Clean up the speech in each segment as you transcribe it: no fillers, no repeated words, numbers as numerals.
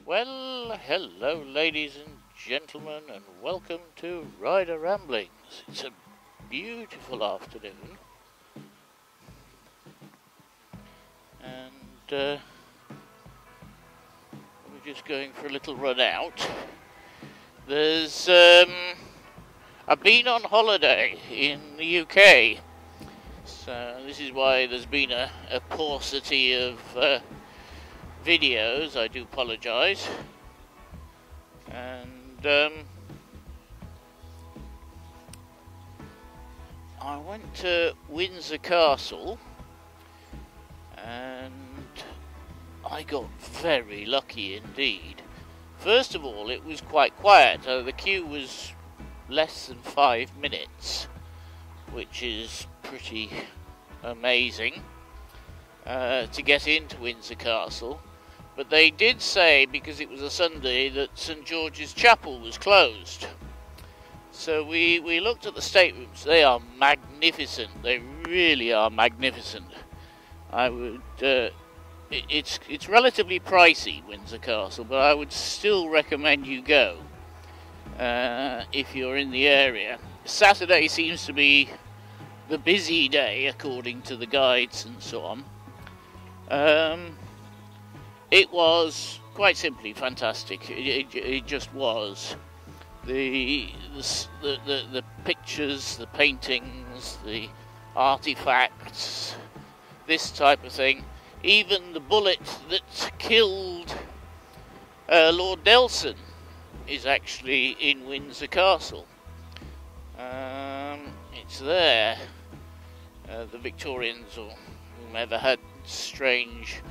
Well, hello ladies and gentlemen, and welcome to Rider Ramblings. It's a beautiful afternoon, and we're just going for a little run out. I've been on holiday in the UK, so this is why there's been a paucity of videos. I do apologise. And I went to Windsor Castle and I got very lucky indeed. First of all, it was quite quiet. The queue was less than 5 minutes, which is pretty amazing to get into Windsor Castle. But they did say, because it was a Sunday, that St George's Chapel was closed. So we looked at the staterooms. They are magnificent. They really are magnificent. I would. It's relatively pricey, Windsor Castle, but I would still recommend you go if you're in the area. Saturday seems to be the busy day, according to the guides and so on. It was quite simply fantastic. It just was. The pictures, the paintings, the artifacts, this type of thing. Even the bullet that killed Lord Nelson is actually in Windsor Castle. It's there. The Victorians or whomever had strange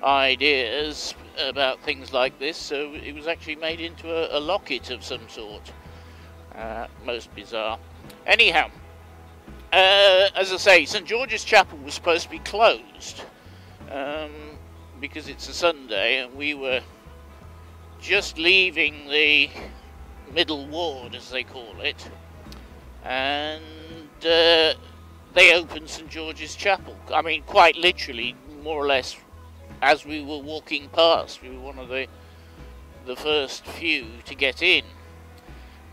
ideas about things like this, so it was actually made into a locket of some sort. Most bizarre. Anyhow, as I say, St George's Chapel was supposed to be closed because it's a Sunday, and we were just leaving the middle ward, as they call it, and they opened St George's Chapel. I mean, quite literally, more or less, as we were walking past. We were one of the first few to get in.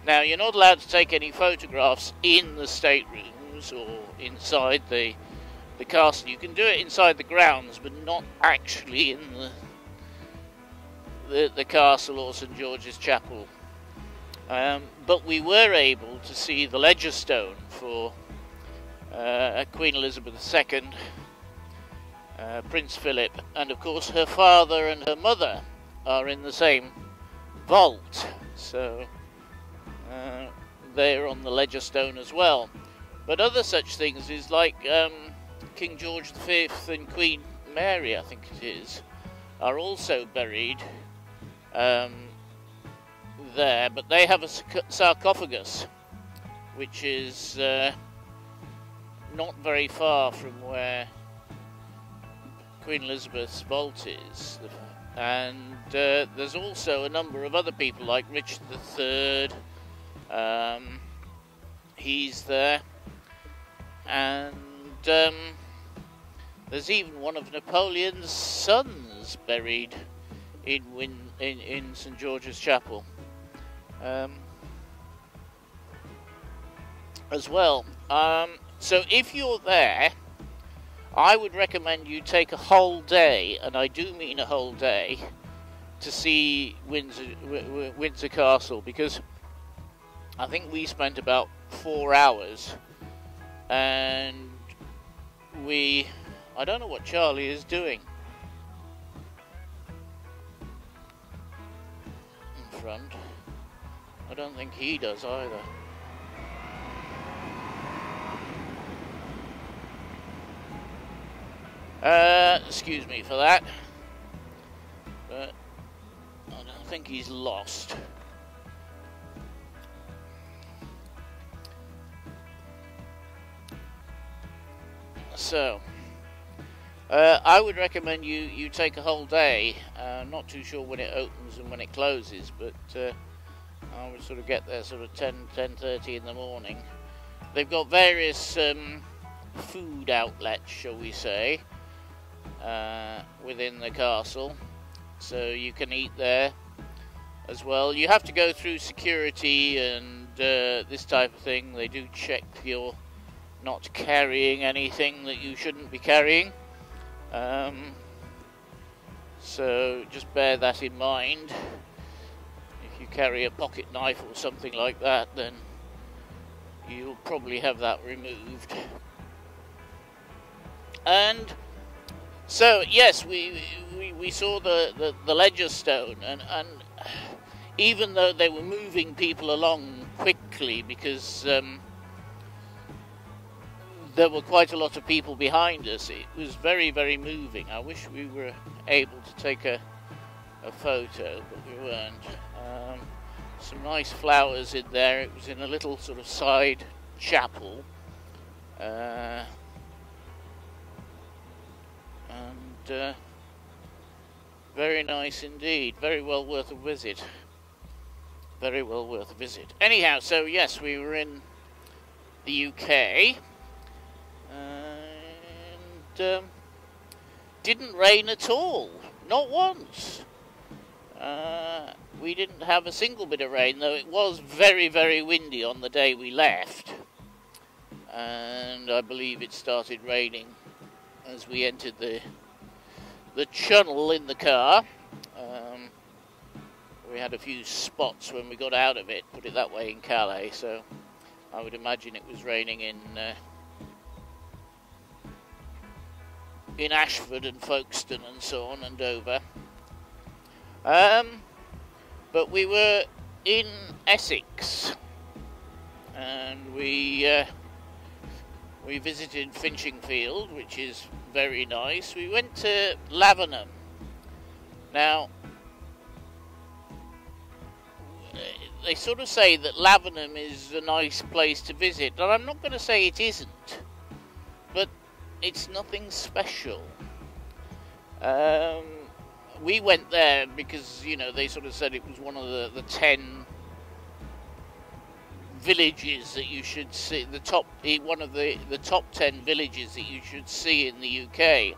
Now, you're not allowed to take any photographs in the staterooms or inside the castle. You can do it inside the grounds, but not actually in the castle or St George's Chapel. But we were able to see the ledger stone for Queen Elizabeth II, Prince Philip, and of course her father and her mother are in the same vault, so they're on the ledger stone as well. But other such things is like King George V and Queen Mary, I think it is, are also buried there, but they have a sarcophagus which is not very far from where Queen Elizabeth's vault is, and there's also a number of other people like Richard III. He's there, and there's even one of Napoleon's sons buried in St George's Chapel as well. So if you're there, I would recommend you take a whole day, and I do mean a whole day, to see Windsor Castle, because I think we spent about 4 hours, and I don't know what Charlie is doing in front. I don't think he does either. Excuse me for that, but I don't think he's lost. So, I would recommend you take a whole day. I'm not too sure when it opens and when it closes, but I would sort of get there sort of 10:30 in the morning. They've got various food outlets, shall we say, within the castle. so you can eat there as well. You have to go through security and this type of thing. They do check you're not carrying anything that you shouldn't be carrying. So just bear that in mind. If you carry a pocket knife or something like that, then you'll probably have that removed. And so yes, we saw the ledger stone, and even though they were moving people along quickly, because there were quite a lot of people behind us, it was very, very moving. I wish we were able to take a photo, but we weren't. Some nice flowers in there. It was in a little sort of side chapel, and very nice indeed. Very well worth a visit. Very well worth a visit. Anyhow, so yes, we were in the UK, and didn't rain at all, not once. We didn't have a single bit of rain, though it was very, very windy on the day we left, and I believe it started raining as we entered the channel in the car. We had a few spots when we got out of it, put it that way, in Calais, so I would imagine it was raining in Ashford and Folkestone and so on, and Dover. But we were in Essex, and we visited Finchingfield, which is very nice. We went to Lavenham. Now, they sort of say that Lavenham is a nice place to visit, and I'm not going to say it isn't, but it's nothing special. We went there because, you know, they sort of said it was one of the 10 villages that you should see, one of the top 10 villages that you should see in the UK.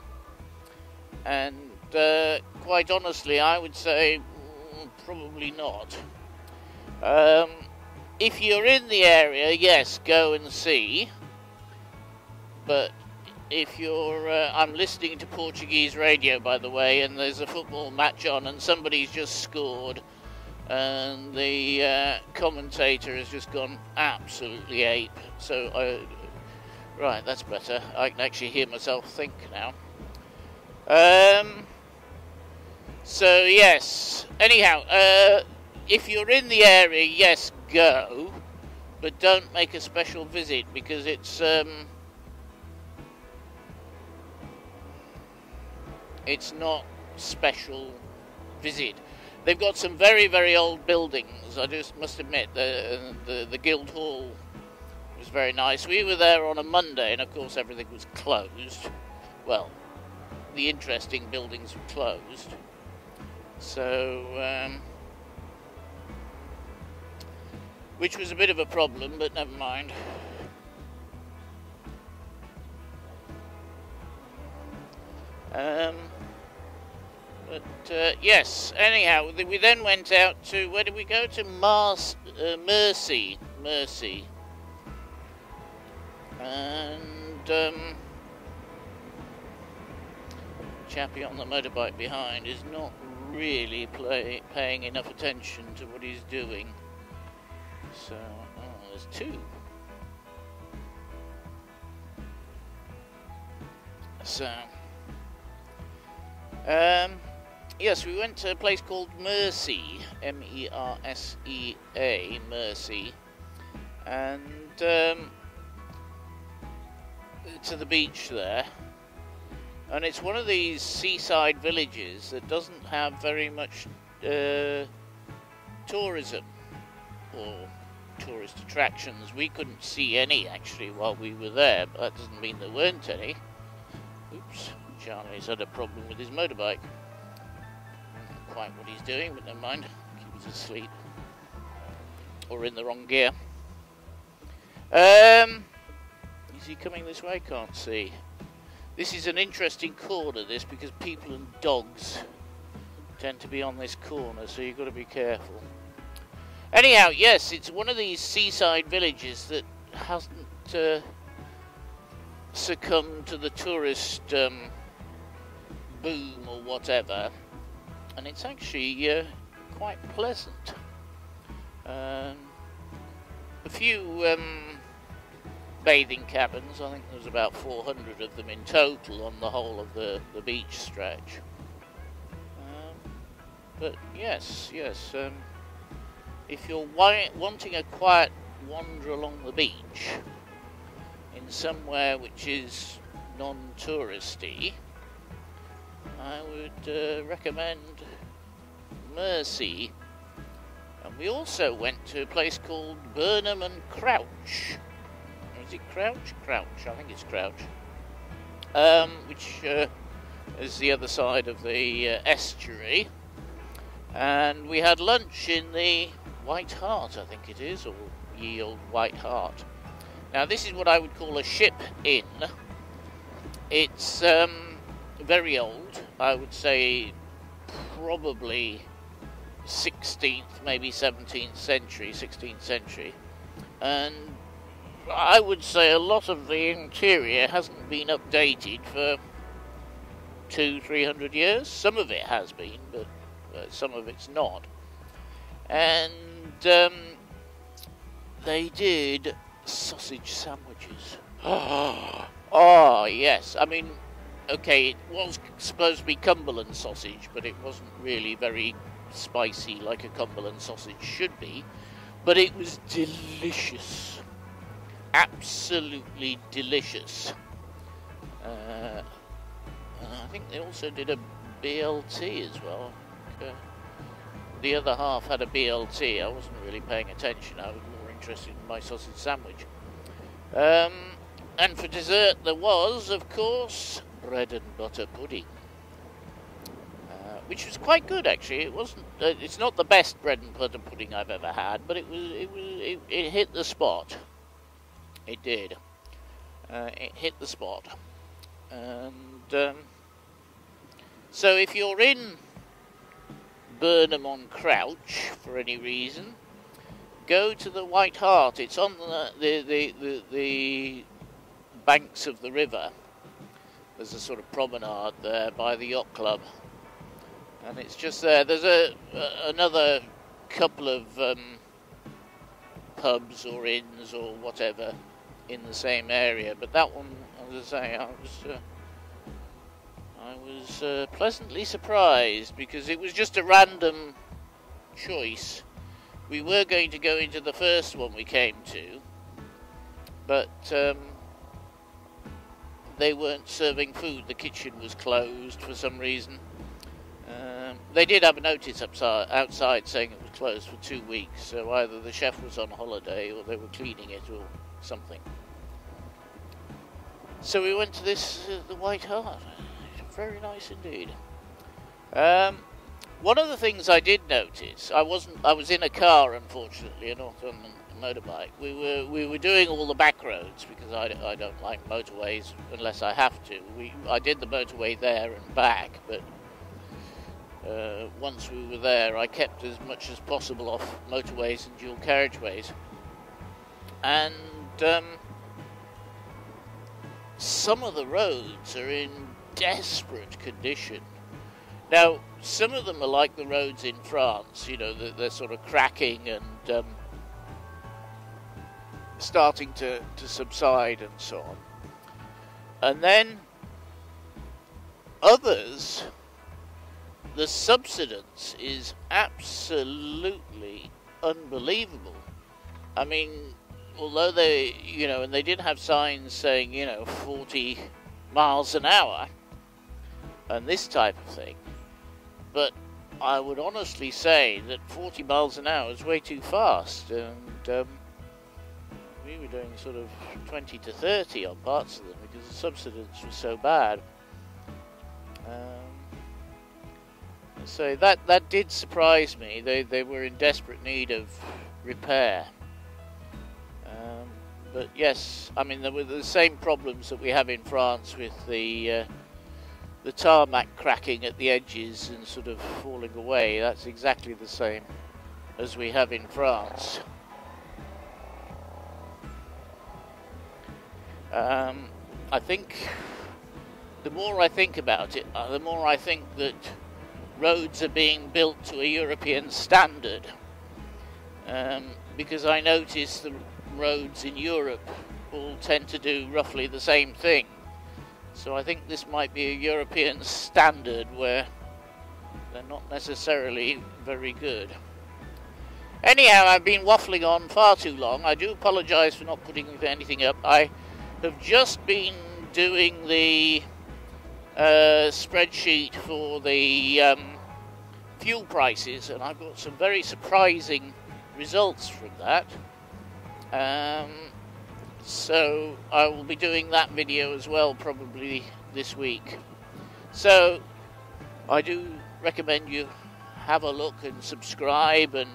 And quite honestly, I would say probably not. If you're in the area, yes, go and see. But if you're, I'm listening to Portuguese radio, by the way, and there's a football match on, and somebody's just scored, and the commentator has just gone absolutely ape. So, right, that's better. I can actually hear myself think now. So yes. Anyhow, if you're in the area, yes, go, but don't make a special visit, because it's not special visit. They've got some very, very old buildings. I just must admit, the Guildhall was very nice. We were there on a Monday, and of course everything was closed. Well, the interesting buildings were closed. So, which was a bit of a problem, but never mind. Yes, anyhow, we then went out to, where did we go to? Mersey. And, chappie on the motorbike behind is not really paying enough attention to what he's doing. So, there's two. So, yes, we went to a place called Mersey, M-E-R-S-E-A, Mersey, and to the beach there. And it's one of these seaside villages that doesn't have very much tourism or tourist attractions. We couldn't see any, actually, while we were there, but that doesn't mean there weren't any. Oops, Charlie's had a problem with his motorbike. Not quite what he's doing, but never mind. He was asleep. Or in the wrong gear. Is he coming this way? Can't see. This is an interesting corner, this, because people and dogs tend to be on this corner, so you've got to be careful. Anyhow, yes, it's one of these seaside villages that hasn't succumbed to the tourist boom or whatever, and it's actually quite pleasant. A few bathing cabins. I think there's about 400 of them in total on the whole of the beach stretch. But yes, if you're wanting a quiet wander along the beach in somewhere which is non-touristy, I would recommend Mersey. And we also went to a place called Burnham and Crouch. Or is it Crouch? Crouch, I think it's Crouch. Which is the other side of the estuary. And we had lunch in the White Hart, I think it is, or Ye Old White Hart. Now this is what I would call a ship inn. It's very old, I would say probably 16th, maybe 17th century, 16th century. And I would say a lot of the interior hasn't been updated for 200-300 years. Some of it has been, but some of it's not. And they did sausage sandwiches. Oh, yes. I mean, okay, it was supposed to be Cumberland sausage, but it wasn't really very spicy like a Cumberland sausage should be. But it was delicious. Absolutely delicious. And I think they also did a BLT as well. The other half had a BLT. I wasn't really paying attention. I was more interested in my sausage sandwich. And for dessert there was, of course, bread and butter pudding, which was quite good actually. It wasn't. It's not the best bread and butter pudding I've ever had, but it hit the spot. It did. It hit the spot. And so if you're in Burnham on Crouch for any reason, go to the White Hart. It's on the banks of the river. There's a sort of promenade there by the yacht club, and it's just there. There's another couple of pubs or inns or whatever in the same area, but that one, as I say, I was pleasantly surprised because it was just a random choice. We were going to go into the first one we came to, but they weren't serving food. The kitchen was closed for some reason. They did have a notice outside saying it was closed for 2 weeks, so either the chef was on holiday or they were cleaning it or something. So we went to the White Hart. Very nice indeed. One of the things I did notice, I was in a car, unfortunately, and not on a motorbike. We were doing all the back roads because I don't like motorways unless I have to. I did the motorway there and back, but once we were there, I kept as much as possible off motorways and dual carriageways. And some of the roads are in desperate condition. Now, some of them are like the roads in France, you know, they're sort of cracking and starting to subside and so on. And then others, the subsidence is absolutely unbelievable. I mean, although they, you know, and they did have signs saying, you know, 40 miles an hour and this type of thing, but I would honestly say that 40 miles an hour is way too fast, and we were doing sort of 20 to 30 on parts of them because the subsidence was so bad. So that did surprise me. They were in desperate need of repair. But yes, I mean, there were the same problems that we have in France with the the tarmac cracking at the edges and sort of falling away. That's exactly the same as we have in France. I think the more I think about it, the more I think that roads are being built to a European standard, because I notice the roads in Europe all tend to do roughly the same thing. So I think this might be a European standard where they're not necessarily very good. Anyhow, I've been waffling on far too long. I do apologise for not putting anything up. I have just been doing the spreadsheet for the fuel prices, and I've got some very surprising results from that. So I will be doing that video as well probably this week. So I do recommend you have a look and subscribe and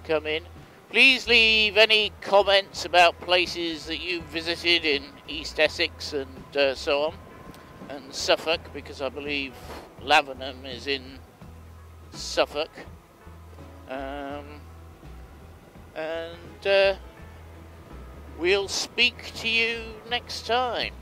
come in. Please leave any comments about places that you've visited in East Essex and so on, and Suffolk, because I believe Lavenham is in Suffolk. And we'll speak to you next time.